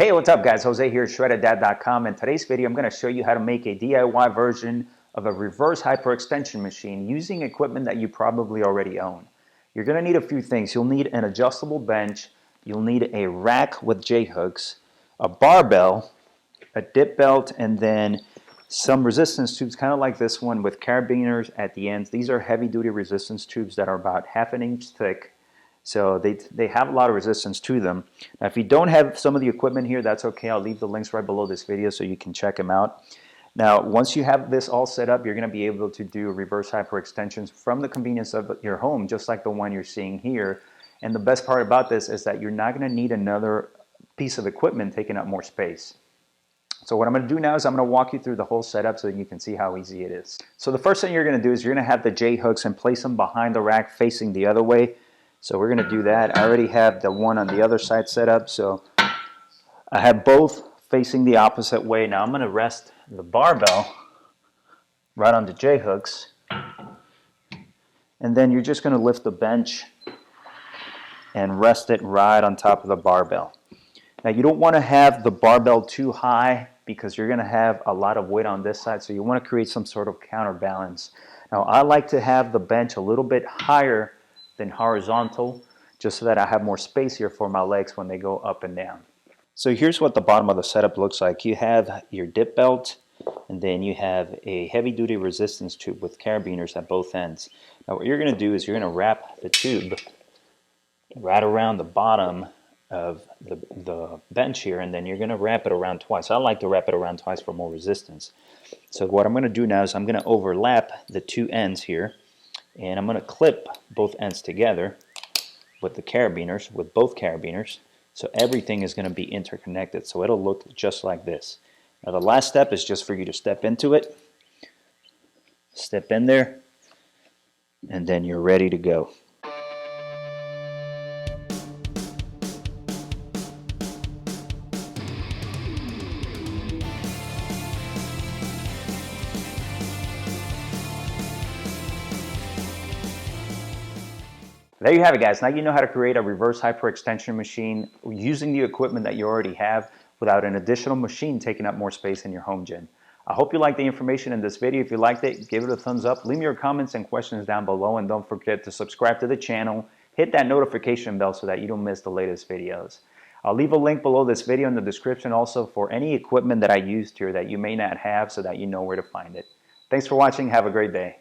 Hey, what's up guys? Jose here at shreddedad.com. In today's video, I'm going to show you how to make a DIY version of a reverse hyperextension machine using equipment that you probably already own. You're going to need a few things. You'll need an adjustable bench, you'll need a rack with J-hooks, a barbell, a dip belt, and then some resistance tubes, kind of like this one with carabiners at the ends. These are heavy-duty resistance tubes that are about ½ an inch thick. So they have a lot of resistance to them. Now, if you don't have some of the equipment here, that's okay. I'll leave the links right below this video so you can check them out. Now, once you have this all set up, you're going to be able to do reverse hyperextensions from the convenience of your home, just like the one you're seeing here. And the best part about this is that you're not going to need another piece of equipment taking up more space. So what I'm going to do now is I'm going to walk you through the whole setup so you can see how easy it is. So the first thing you're going to do is you're going to have the J-hooks and place them behind the rack facing the other way. So we're going to do that. I already have the one on the other side set up, so I have both facing the opposite way. Now I'm going to rest the barbell right on the J-hooks, and then you're just going to lift the bench and rest it right on top of the barbell. Now you don't want to have the barbell too high because you're going to have a lot of weight on this side, so you want to create some sort of counterbalance. Now I like to have the bench a little bit higher than horizontal, just so that I have more space here for my legs when they go up and down. So here's what the bottom of the setup looks like. You have your dip belt, and then you have a heavy-duty resistance tube with carabiners at both ends. Now what you're going to do is you're going to wrap the tube right around the bottom of the bench here, and then you're going to wrap it around twice. I like to wrap it around twice for more resistance. So what I'm going to do now is I'm going to overlap the two ends here, and I'm going to clip both ends together with the carabiners, with both carabiners, so everything is going to be interconnected, so it'll look just like this. Now the last step is just for you to step into it, step in there, and then you're ready to go. There you have it, guys. Now you know how to create a reverse hyperextension machine using the equipment that you already have without an additional machine taking up more space in your home gym. I hope you liked the information in this video. If you liked it, give it a thumbs up. Leave me your comments and questions down below, and don't forget to subscribe to the channel. Hit that notification bell so that you don't miss the latest videos. I'll leave a link below this video in the description also for any equipment that I used here that you may not have, so that you know where to find it. Thanks for watching. Have a great day.